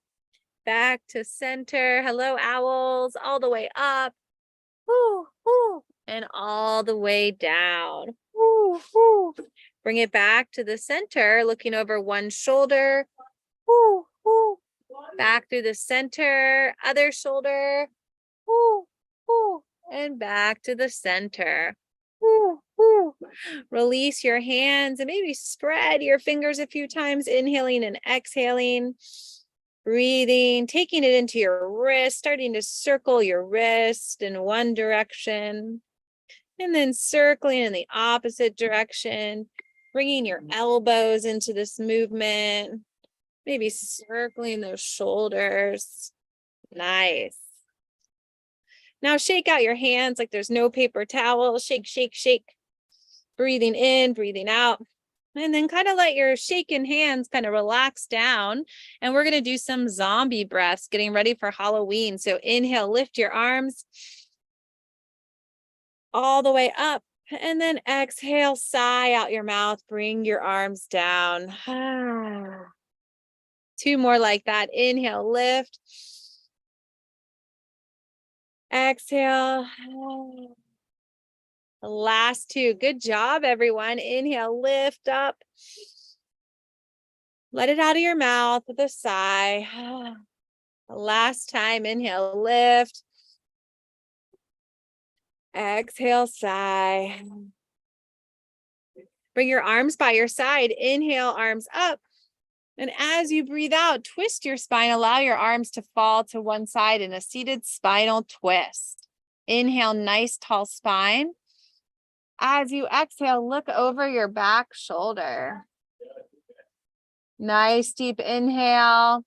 Back to center. Hello, owls. All the way up. Whoo, whoo. And all the way down. Whoo, whoo. Bring it back to the center, looking over one shoulder. Whoo, whoo. Back through the center, other shoulder. Whoo, whoo. And back to the center. Whoo, whoo. Release your hands and maybe spread your fingers a few times, inhaling and exhaling. Breathing, taking it into your wrist, starting to circle your wrist in one direction. And then circling in the opposite direction. Bringing your elbows into this movement. Maybe circling those shoulders. Nice. Now shake out your hands like there's no paper towel. Shake, shake, shake. Breathing in, breathing out. And then kind of let your shaking hands kind of relax down. And we're going to do some zombie breaths, getting ready for Halloween. So inhale, lift your arms all the way up. And then exhale, sigh out your mouth. Bring your arms down. 2 more like that. Inhale, lift. Exhale. Last 2. Good job, everyone. Inhale, lift up. Let it out of your mouth with a sigh. Last time, inhale, lift. Exhale, sigh. Bring your arms by your side. Inhale, arms up. And as you breathe out, twist your spine. Allow your arms to fall to one side in a seated spinal twist. Inhale, nice tall spine. As you exhale, look over your back shoulder. Nice deep inhale.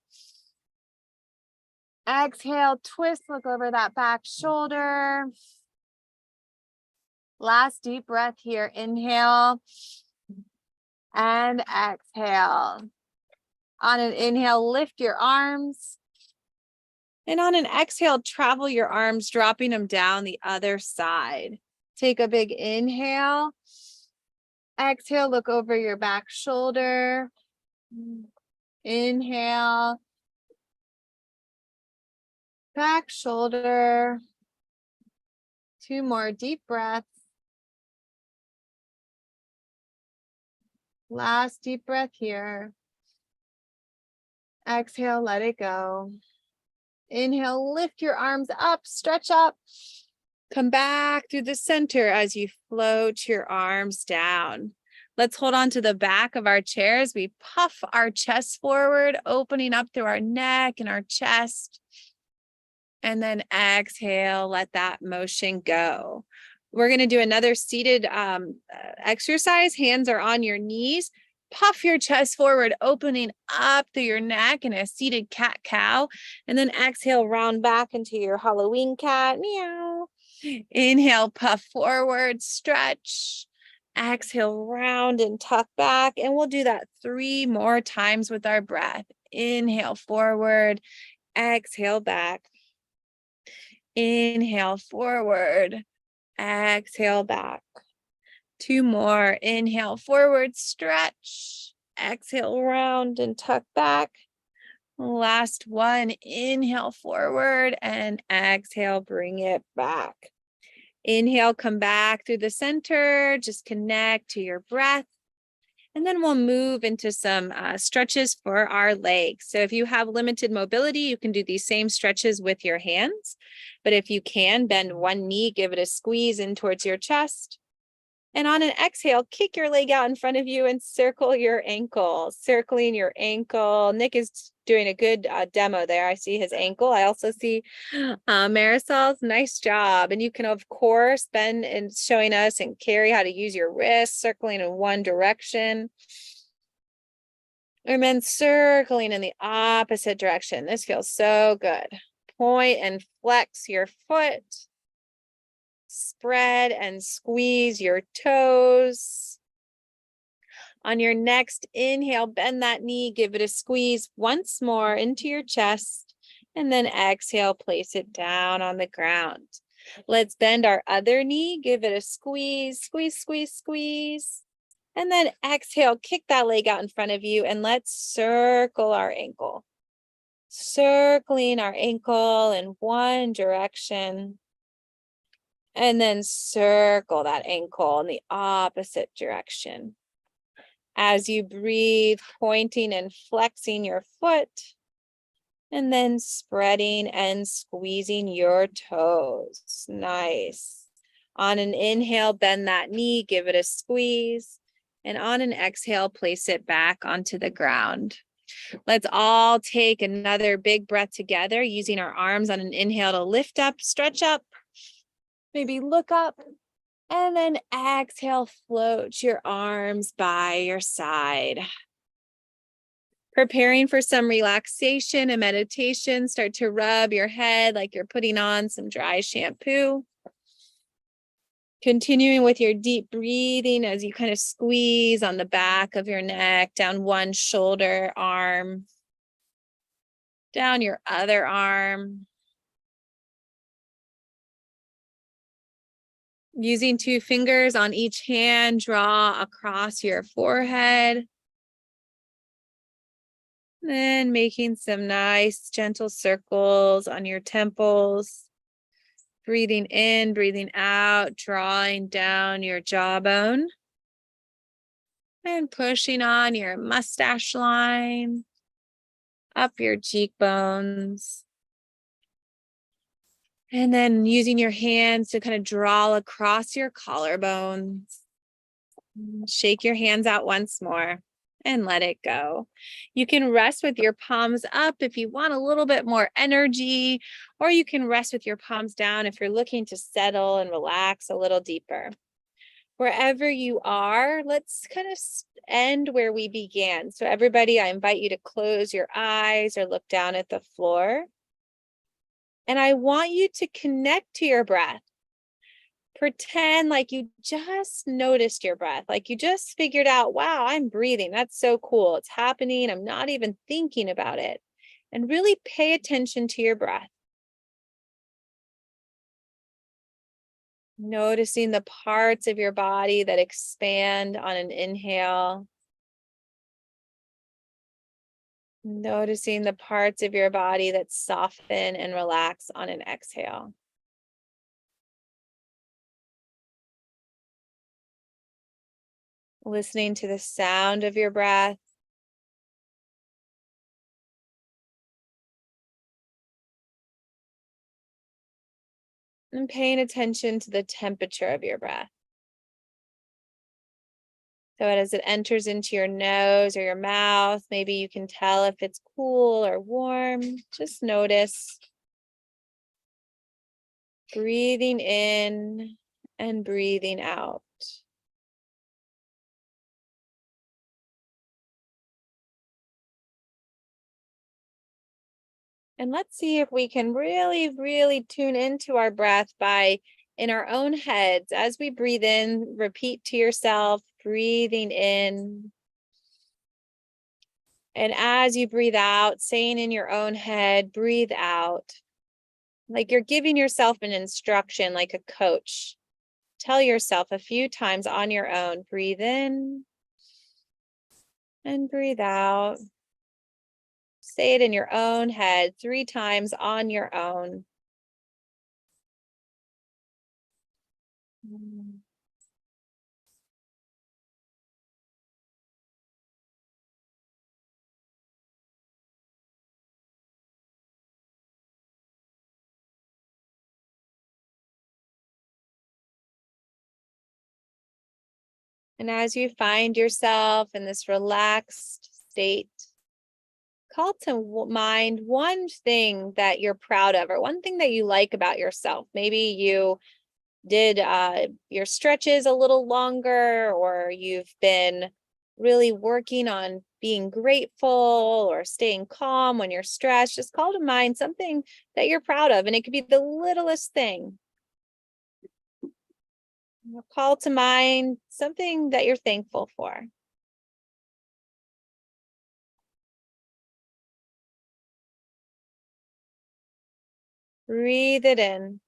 Exhale, twist, look over that back shoulder. Last deep breath here. Inhale and exhale. On an inhale, lift your arms. And on an exhale, travel your arms, dropping them down the other side. Take a big inhale. Exhale, look over your back shoulder. Inhale. Back shoulder. 2 more deep breaths. Last deep breath here. Exhale, let it go. Inhale, lift your arms up, stretch up. Come back through the center as you float your arms down. Let's hold on to the back of our chairs. We puff our chest forward, opening up through our neck and our chest. And then exhale, let that motion go. We're going to do another seated exercise. Hands are on your knees. Puff your chest forward, opening up through your neck in a seated cat-cow. And then exhale, round back into your Halloween cat. Meow. Inhale, puff forward, stretch. Exhale, round and tuck back. And we'll do that 3 more times with our breath. Inhale, forward. Exhale, back. Inhale, forward. Exhale, back. 2 more. Inhale, forward, stretch. Exhale, round and tuck back. Last one. Inhale, forward, and exhale, bring it back. Inhale, come back through the center. Just connect to your breath. And then we'll move into some stretches for our legs. So if you have limited mobility, you can do these same stretches with your hands. But if you can, bend one knee, give it a squeeze in towards your chest. And on an exhale, kick your leg out in front of you and circle your ankle, circling your ankle. Nick is doing a good demo there. I see his ankle. I also see Marisol's. Nice job. And you can, of course, bend and showing us and carry how to use your wrist, circling in one direction. And then circling in the opposite direction. This feels so good. Point and flex your foot. Spread and squeeze your toes. On your next inhale, bend that knee, give it a squeeze once more into your chest, and then exhale, place it down on the ground. Let's bend our other knee, give it a squeeze, squeeze, squeeze, squeeze. And then exhale, kick that leg out in front of you, and let's circle our ankle. Circling our ankle in one direction. And then circle that ankle in the opposite direction. As you breathe, pointing and flexing your foot, and then spreading and squeezing your toes. Nice. On an inhale, bend that knee, give it a squeeze. And on an exhale, place it back onto the ground. Let's all take another big breath together, using our arms on an inhale to lift up, stretch up. Maybe look up, and then exhale, float your arms by your side. Preparing for some relaxation and meditation, start to rub your head like you're putting on some dry shampoo. Continuing with your deep breathing as you kind of squeeze on the back of your neck, down one shoulder, arm, down your other arm. Using 2 fingers on each hand, draw across your forehead. Then making some nice gentle circles on your temples. Breathing in, breathing out, drawing down your jawbone. And pushing on your mustache line, up your cheekbones. And then using your hands to kind of draw across your collarbones. Shake your hands out once more and let it go. You can rest with your palms up if you want a little bit more energy, or you can rest with your palms down if you're looking to settle and relax a little deeper. Wherever you are, let's kind of end where we began. So everybody, I invite you to close your eyes or look down at the floor. And I want you to connect to your breath. Pretend like you just noticed your breath, like you just figured out, wow, I'm breathing. That's so cool. It's happening. I'm not even thinking about it. And really pay attention to your breath. Noticing the parts of your body that expand on an inhale. Noticing the parts of your body that soften and relax on an exhale. listening to the sound of your breath. And paying attention to the temperature of your breath. So as it enters into your nose or your mouth, maybe you can tell if it's cool or warm. Just notice. Breathing in and breathing out. And let's see if we can really, really tune into our breath by in our own heads. As we breathe in, repeat to yourself, breathing in. And as you breathe out, saying in your own head, breathe out. Like you're giving yourself an instruction, like a coach. Tell yourself a few times on your own, breathe in and breathe out. Say it in your own head 3 times on your own. And as you find yourself in this relaxed state, call to mind one thing that you're proud of or one thing that you like about yourself. Maybe you did your stretches a little longer, or you've been really working on being grateful or staying calm when you're stressed. Just call to mind something that you're proud of, and it could be the littlest thing. Call to mind something that you're thankful for. Breathe it in.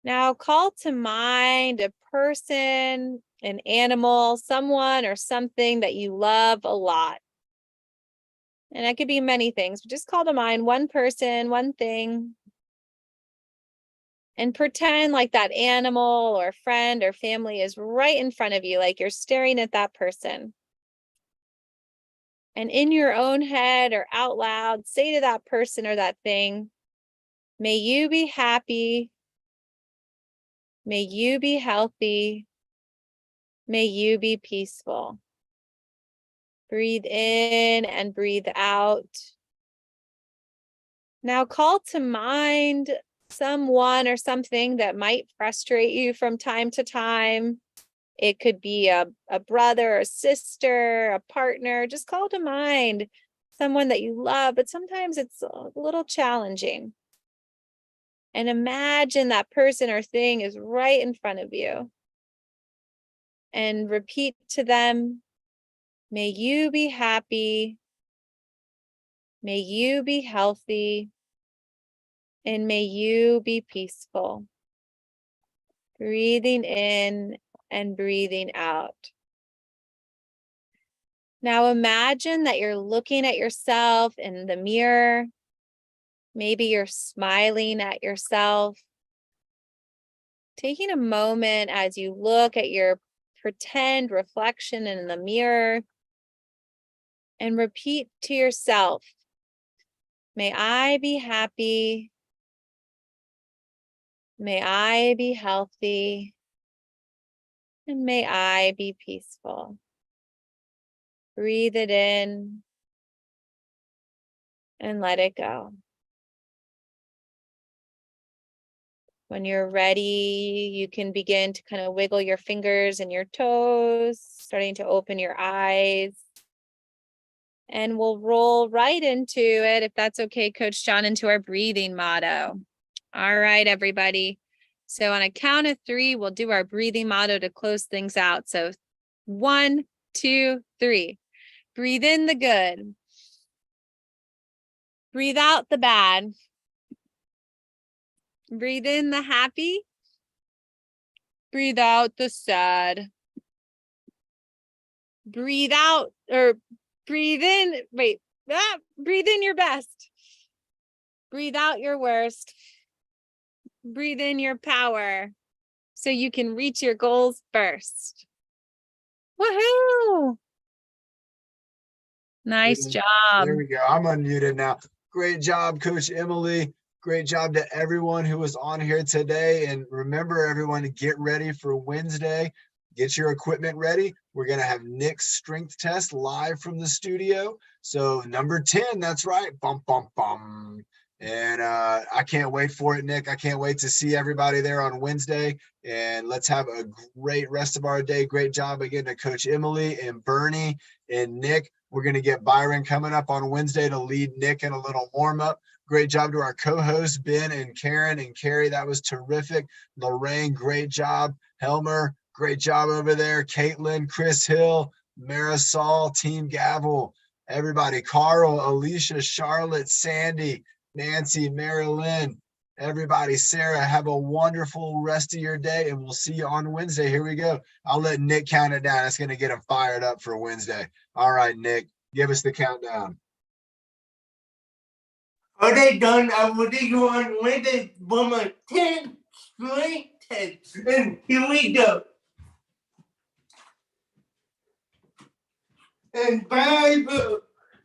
Now call to mind a person, an animal, someone or something that you love a lot. And that could be many things, but just call to mind one person, one thing. And pretend like that animal or friend or family is right in front of you, like you're staring at that person. And in your own head or out loud, say to that person or that thing, may you be happy. May you be healthy. May you be peaceful. Breathe in and breathe out. Now call to mind someone or something that might frustrate you from time to time. It could be a brother, a sister, a partner. Just call to mind someone that you love, but sometimes it's a little challenging. And imagine that person or thing is right in front of you. And repeat to them, may you be happy. May you be healthy. And may you be peaceful. Breathing in and breathing out. Now imagine that you're looking at yourself in the mirror. Maybe you're smiling at yourself. Taking a moment as you look at your pretend reflection in the mirror and repeat to yourself, may I be happy. May I be healthy. And may I be peaceful. Breathe it in and let it go. When you're ready, you can begin to kind of wiggle your fingers and your toes, starting to open your eyes. And we'll roll right into it, if that's okay, Coach John, into our breathing motto. All right, everybody. So on a count of 3, we'll do our breathing motto to close things out. So 1, 2, 3. Breathe in the good. Breathe out the bad. Breathe in the happy. Breathe out the sad. Breathe out or breathe in. Breathe in your best. Breathe out your worst. Breathe in your power so you can reach your goals first. Woohoo! Nice There job. we go. I'm unmuted now. Great job, Coach Emily. Great job to everyone who was on here today. And remember, everyone, to get ready for Wednesday. Get your equipment ready. We're going to have Nick's strength test live from the studio. So number 10, that's right. Bum, bum, bum. And I can't wait for it, Nick. I can't wait to see everybody there on Wednesday. And let's have a great rest of our day. Great job again to Coach Emily and Bernie and Nick. We're going to get Byron coming up on Wednesday to lead Nick in a little warm-up. Great job to our co-hosts, Ben and Karen and Carrie. That was terrific. Lorraine, great job. Helmer, great job over there. Caitlin, Chris Hill, Marisol, Team Gavel, everybody. Carl, Alicia, Charlotte, Sandy, Nancy, Marilyn, everybody. Sarah, have a wonderful rest of your day, and we'll see you on Wednesday. Here we go. I'll let Nick count it down. It's going to get him fired up for Wednesday. All right, Nick, give us the countdown. Are they done? I will take you on Wednesday for my 10th straight test. And here we go. And 5,